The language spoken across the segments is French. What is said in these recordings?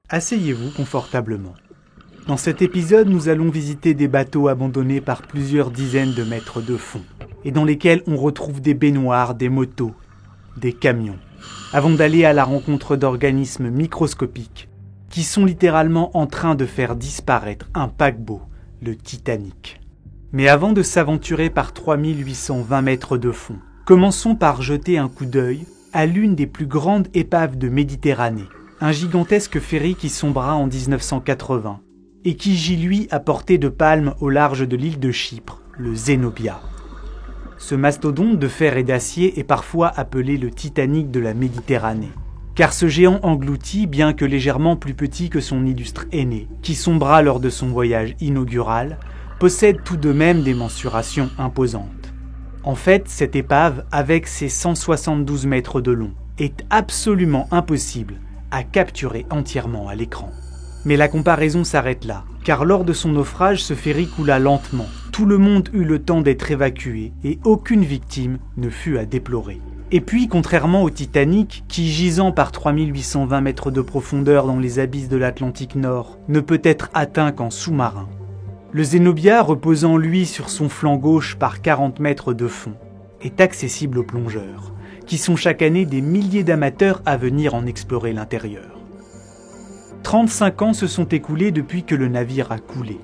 Asseyez-vous confortablement. Dans cet épisode, nous allons visiter des bateaux abandonnés par plusieurs dizaines de mètres de fond et dans lesquels on retrouve des baignoires, des motos, des camions, avant d'aller à la rencontre d'organismes microscopiques qui sont littéralement en train de faire disparaître un paquebot, le Titanic. Mais avant de s'aventurer par 3820 mètres de fond, commençons par jeter un coup d'œil à l'une des plus grandes épaves de Méditerranée, un gigantesque ferry qui sombra en 1980 et qui gît lui à portée de palme au large de l'île de Chypre, le Zenobia. Ce mastodonte de fer et d'acier est parfois appelé le Titanic de la Méditerranée, car ce géant engloutit, bien que légèrement plus petit que son illustre aîné, qui sombra lors de son voyage inaugural, possède tout de même des mensurations imposantes. En fait, cette épave, avec ses 172 mètres de long, est absolument impossible à capturer entièrement à l'écran. Mais la comparaison s'arrête là, car lors de son naufrage, ce ferry coula lentement. Tout le monde eut le temps d'être évacué et aucune victime ne fut à déplorer. Et puis, contrairement au Titanic, qui gisant par 3820 mètres de profondeur dans les abysses de l'Atlantique Nord, ne peut être atteint qu'en sous-marin, le Zenobia, reposant lui sur son flanc gauche par 40 mètres de fond, est accessible aux plongeurs, qui sont chaque année des milliers d'amateurs à venir en explorer l'intérieur. 35 ans se sont écoulés depuis que le navire a coulé.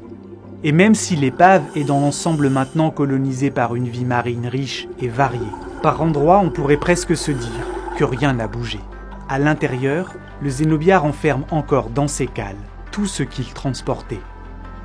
Et même si l'épave est dans l'ensemble maintenant colonisée par une vie marine riche et variée, par endroits on pourrait presque se dire que rien n'a bougé. À l'intérieur, le Zenobia renferme encore dans ses cales tout ce qu'il transportait.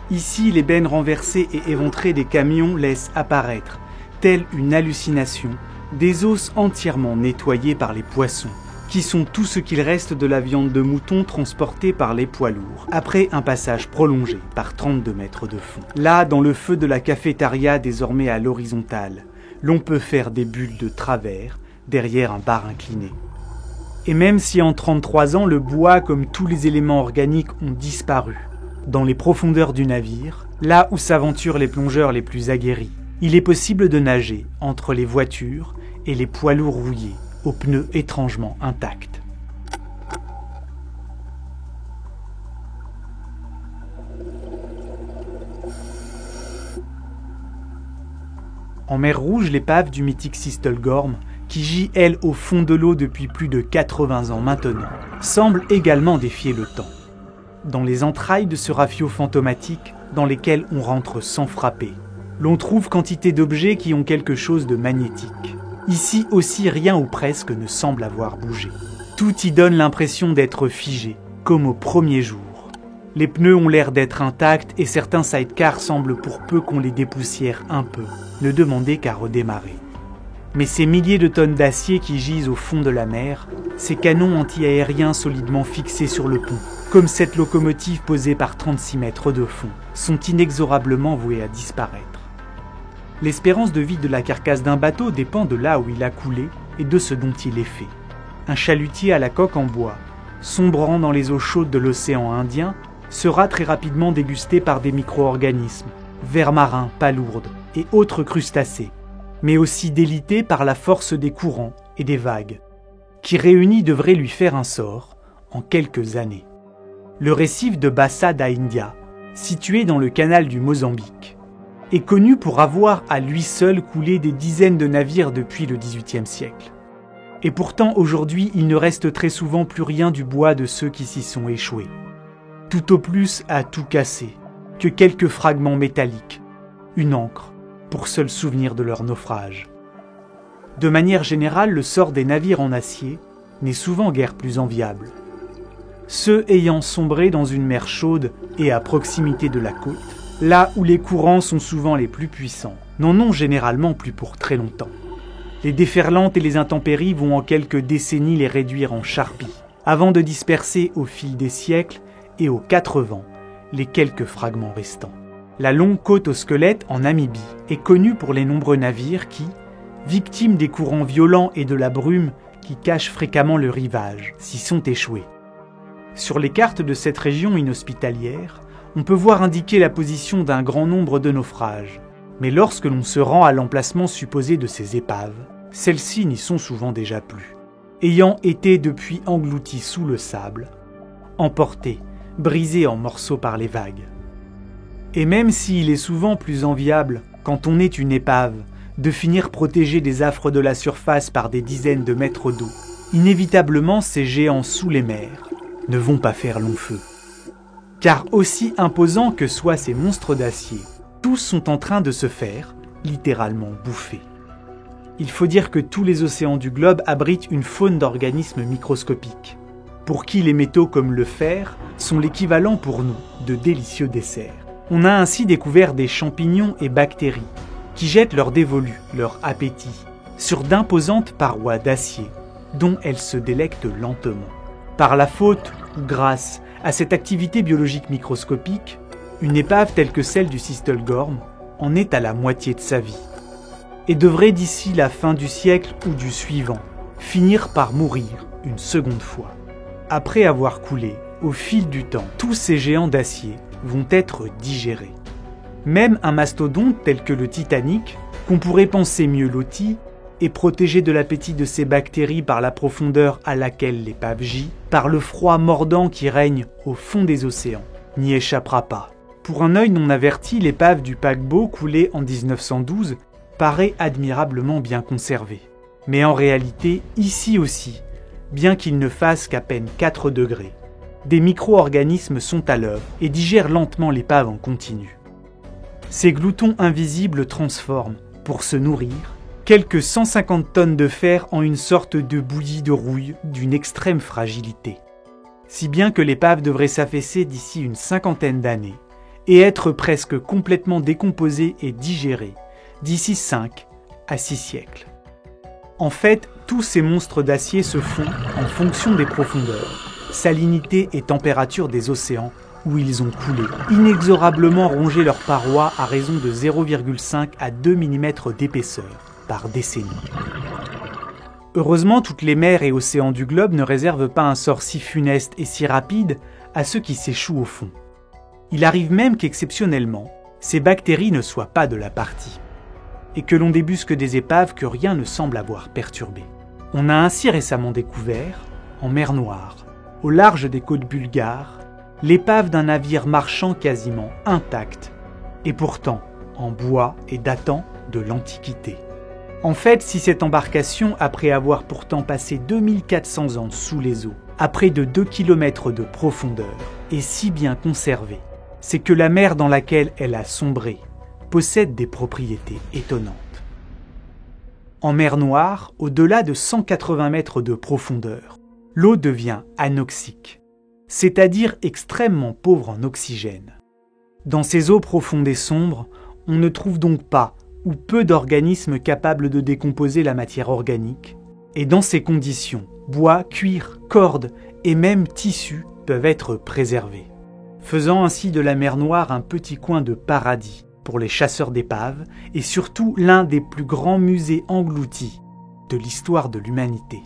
Ici, les bennes renversées et éventrées des camions laissent apparaître, telle une hallucination, des os entièrement nettoyés par les poissons, qui sont tout ce qu'il reste de la viande de mouton transportée par les poids lourds, après un passage prolongé par 32 mètres de fond. Là, dans le feu de la cafétéria désormais à l'horizontale, l'on peut faire des bulles de travers derrière un bar incliné. Et même si en 33 ans, le bois comme tous les éléments organiques ont disparu, dans les profondeurs du navire, là où s'aventurent les plongeurs les plus aguerris, il est possible de nager entre les voitures et les poids lourds rouillés, aux pneus étrangement intacts. En mer Rouge, l'épave du mythique Sistelgorm, qui gît elle au fond de l'eau depuis plus de 80 ans maintenant, semble également défier le temps. Dans les entrailles de ce rafio fantomatique, dans lesquels on rentre sans frapper, l'on trouve quantité d'objets qui ont quelque chose de magnétique. Ici aussi, rien ou presque ne semble avoir bougé. Tout y donne l'impression d'être figé, comme au premier jour. Les pneus ont l'air d'être intacts et certains sidecars semblent, pour peu qu'on les dépoussière un peu, ne demander qu'à redémarrer. Mais ces milliers de tonnes d'acier qui gisent au fond de la mer, ces canons anti-aériens solidement fixés sur le pont, comme cette locomotive posée par 36 mètres de fond, sont inexorablement voués à disparaître. L'espérance de vie de la carcasse d'un bateau dépend de là où il a coulé et de ce dont il est fait. Un chalutier à la coque en bois, sombrant dans les eaux chaudes de l'océan Indien, sera très rapidement dégusté par des micro-organismes, vers marins, palourdes et autres crustacés, mais aussi délité par la force des courants et des vagues, qui réunis devraient lui faire un sort en quelques années. Le récif de Bassa da India, situé dans le canal du Mozambique, est connu pour avoir à lui seul coulé des dizaines de navires depuis le XVIIIe siècle. Et pourtant, aujourd'hui, il ne reste très souvent plus rien du bois de ceux qui s'y sont échoués. Tout au plus à tout casser, que quelques fragments métalliques, une encre, pour seul souvenir de leur naufrage. De manière générale, le sort des navires en acier n'est souvent guère plus enviable. Ceux ayant sombré dans une mer chaude et à proximité de la côte, là où les courants sont souvent les plus puissants, n'en ont généralement plus pour très longtemps. Les déferlantes et les intempéries vont en quelques décennies les réduire en charpie, avant de disperser au fil des siècles et aux 4 vents les quelques fragments restants. La longue côte au squelette en Namibie est connue pour les nombreux navires qui, victimes des courants violents et de la brume qui cachent fréquemment le rivage, s'y sont échoués. Sur les cartes de cette région inhospitalière, on peut voir indiquer la position d'un grand nombre de naufrages. Mais lorsque l'on se rend à l'emplacement supposé de ces épaves, celles-ci n'y sont souvent déjà plus, ayant été depuis englouties sous le sable, emportés, brisés en morceaux par les vagues. Et même s'il est souvent plus enviable, quand on est une épave, de finir protégé des affres de la surface par des dizaines de mètres d'eau, inévitablement ces géants sous les mers ne vont pas faire long feu. Car aussi imposants que soient ces monstres d'acier, tous sont en train de se faire, littéralement, bouffer. Il faut dire que tous les océans du globe abritent une faune d'organismes microscopiques, pour qui les métaux comme le fer sont l'équivalent pour nous de délicieux desserts. On a ainsi découvert des champignons et bactéries qui jettent leur dévolu, leur appétit, sur d'imposantes parois d'acier dont elles se délectent lentement. Par la faute ou grâce à cette activité biologique microscopique, une épave telle que celle du Sistelgorm en est à la moitié de sa vie et devrait d'ici la fin du siècle ou du suivant finir par mourir une seconde fois. Après avoir coulé, au fil du temps, tous ces géants d'acier vont être digérés. Même un mastodonte tel que le Titanic, qu'on pourrait penser mieux loti, est protégé de l'appétit de ces bactéries par la profondeur à laquelle l'épave gît, par le froid mordant qui règne au fond des océans, n'y échappera pas. Pour un œil non averti, l'épave du paquebot coulé en 1912 paraît admirablement bien conservée. Mais en réalité, ici aussi, bien qu'il ne fasse qu'à peine 4 degrés, des micro-organismes sont à l'œuvre et digèrent lentement l'épave en continu. Ces gloutons invisibles transforment, pour se nourrir, quelques 150 tonnes de fer en une sorte de bouillie de rouille d'une extrême fragilité. Si bien que l'épave devrait s'affaisser d'ici une cinquantaine d'années et être presque complètement décomposée et digérée d'ici 5 à 6 siècles. En fait, tous ces monstres d'acier se font en fonction des profondeurs, salinité et température des océans où ils ont coulé, inexorablement rongé leurs parois à raison de 0,5 à 2 mm d'épaisseur par décennie. Heureusement, toutes les mers et océans du globe ne réservent pas un sort si funeste et si rapide à ceux qui s'échouent au fond. Il arrive même qu'exceptionnellement, ces bactéries ne soient pas de la partie, et que l'on débusque des épaves que rien ne semble avoir perturbées. On a ainsi récemment découvert, en mer Noire, au large des côtes bulgares, l'épave d'un navire marchand quasiment intact, et pourtant en bois et datant de l'Antiquité. En fait, si cette embarcation, après avoir pourtant passé 2400 ans sous les eaux, à près de 2 km de profondeur, est si bien conservée, c'est que la mer dans laquelle elle a sombré possède des propriétés étonnantes. En mer Noire, au-delà de 180 mètres de profondeur, l'eau devient anoxique, c'est-à-dire extrêmement pauvre en oxygène. Dans ces eaux profondes et sombres, on ne trouve donc pas ou peu d'organismes capables de décomposer la matière organique, et dans ces conditions, bois, cuir, cordes et même tissus peuvent être préservés, faisant ainsi de la mer Noire un petit coin de paradis pour les chasseurs d'épaves et surtout l'un des plus grands musées engloutis de l'histoire de l'humanité,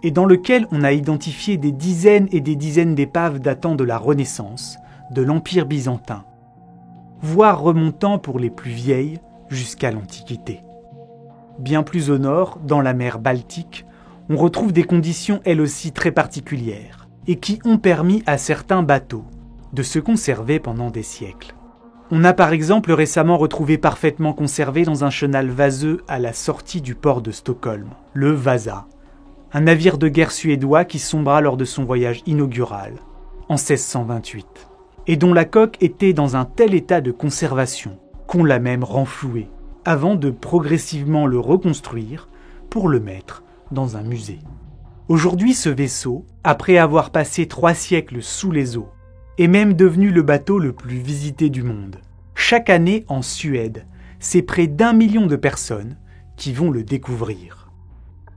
et dans lequel on a identifié des dizaines et des dizaines d'épaves datant de la Renaissance, de l'Empire byzantin, voire remontant pour les plus vieilles jusqu'à l'Antiquité. Bien plus au nord, dans la mer Baltique, on retrouve des conditions elles aussi très particulières et qui ont permis à certains bateaux de se conserver pendant des siècles. On a par exemple récemment retrouvé parfaitement conservé dans un chenal vaseux à la sortie du port de Stockholm, le Vasa, un navire de guerre suédois qui sombra lors de son voyage inaugural, en 1628, et dont la coque était dans un tel état de conservation qu'on l'a même renfloué, avant de progressivement le reconstruire pour le mettre dans un musée. Aujourd'hui, ce vaisseau, après avoir passé 3 siècles sous les eaux, est même devenu le bateau le plus visité du monde. Chaque année, en Suède, c'est près d'1 million de personnes qui vont le découvrir.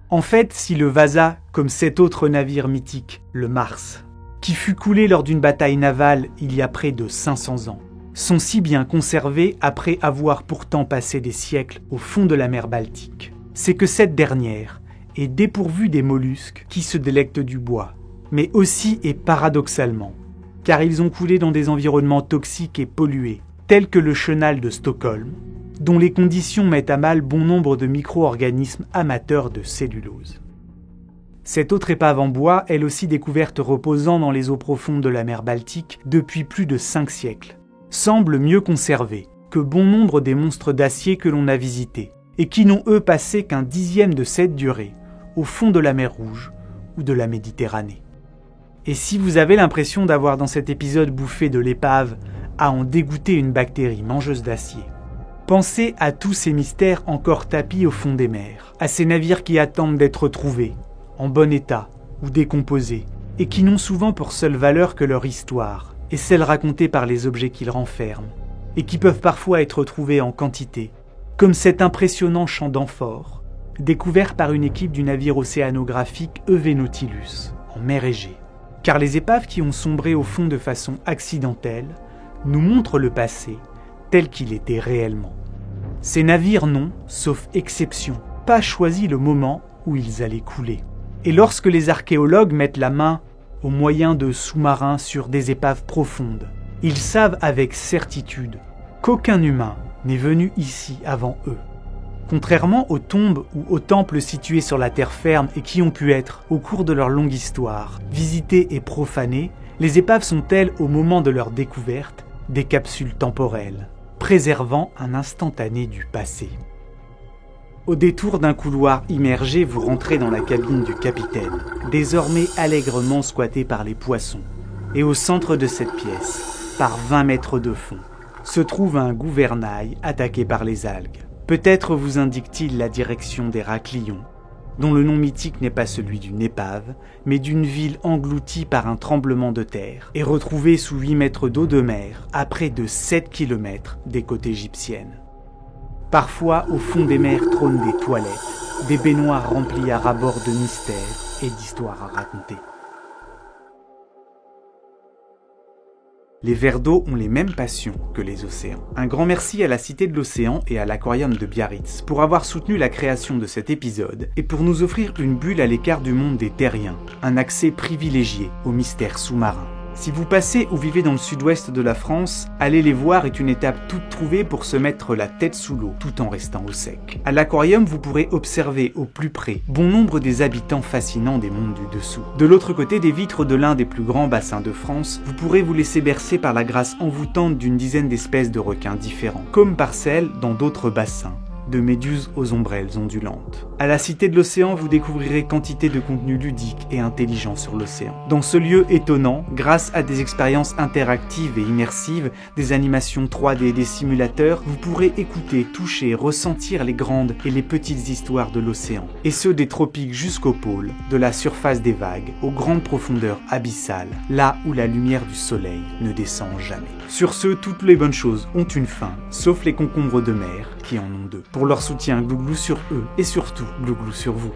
En fait, si le Vasa, comme cet autre navire mythique, le Mars, qui fut coulé lors d'une bataille navale il y a près de 500 ans, sont si bien conservés après avoir pourtant passé des siècles au fond de la mer Baltique, c'est que cette dernière est dépourvue des mollusques qui se délectent du bois, mais aussi et paradoxalement, car ils ont coulé dans des environnements toxiques et pollués, tels que le chenal de Stockholm, dont les conditions mettent à mal bon nombre de micro-organismes amateurs de cellulose. Cette autre épave en bois, elle aussi découverte reposant dans les eaux profondes de la mer Baltique depuis plus de 5 siècles, semble mieux conservée que bon nombre des monstres d'acier que l'on a visités, et qui n'ont eux passé qu'un 10e de cette durée, au fond de la mer Rouge ou de la Méditerranée. Et si vous avez l'impression d'avoir dans cet épisode bouffé de l'épave à en dégoûter une bactérie mangeuse d'acier, pensez à tous ces mystères encore tapis au fond des mers, à ces navires qui attendent d'être retrouvés, en bon état ou décomposés, et qui n'ont souvent pour seule valeur que leur histoire, et celle racontée par les objets qu'ils renferment, et qui peuvent parfois être trouvés en quantité, comme cet impressionnant champ d'amphore, découvert par une équipe du navire océanographique EV Nautilus, en mer Égée. Car les épaves qui ont sombré au fond de façon accidentelle nous montrent le passé tel qu'il était réellement. Ces navires n'ont, sauf exception, pas choisi le moment où ils allaient couler. Et lorsque les archéologues mettent la main au moyen de sous-marins sur des épaves profondes, ils savent avec certitude qu'aucun humain n'est venu ici avant eux. Contrairement aux tombes ou aux temples situés sur la terre ferme et qui ont pu être, au cours de leur longue histoire, visités et profanées, les épaves sont-elles, au moment de leur découverte, des capsules temporelles, préservant un instantané du passé. Au détour d'un couloir immergé, vous rentrez dans la cabine du capitaine, désormais allègrement squattée par les poissons. Et au centre de cette pièce, par 20 mètres de fond, se trouve un gouvernail attaqué par les algues. Peut-être vous indique-t-il la direction d'Héraclion, dont le nom mythique n'est pas celui d'une épave, mais d'une ville engloutie par un tremblement de terre et retrouvée sous 8 mètres d'eau de mer à près de 7 km des côtes égyptiennes. Parfois, au fond des mers trônent des toilettes, des baignoires remplies à ras-bord de mystères et d'histoires à raconter. Les vers d'eau ont les mêmes passions que les océans. Un grand merci à la Cité de l'Océan et à l'Aquarium de Biarritz pour avoir soutenu la création de cet épisode et pour nous offrir une bulle à l'écart du monde des terriens, un accès privilégié aux mystères sous-marins. Si vous passez ou vivez dans le sud-ouest de la France, aller les voir est une étape toute trouvée pour se mettre la tête sous l'eau tout en restant au sec. À l'aquarium, vous pourrez observer au plus près bon nombre des habitants fascinants des mondes du dessous. De l'autre côté des vitres de l'un des plus grands bassins de France, vous pourrez vous laisser bercer par la grâce envoûtante d'une dizaine d'espèces de requins différents, comme par celles dans d'autres bassins, de méduses aux ombrelles ondulantes. À la Cité de l'Océan, vous découvrirez quantité de contenu ludique et intelligent sur l'océan. Dans ce lieu étonnant, grâce à des expériences interactives et immersives, des animations 3D et des simulateurs, vous pourrez écouter, toucher, ressentir les grandes et les petites histoires de l'océan. Et ce des tropiques jusqu'au pôle, de la surface des vagues aux grandes profondeurs abyssales, là où la lumière du soleil ne descend jamais. Sur ce, toutes les bonnes choses ont une fin, sauf les concombres de mer qui en ont deux. Pour leur soutien, glouglou sur eux et surtout glouglou sur vous.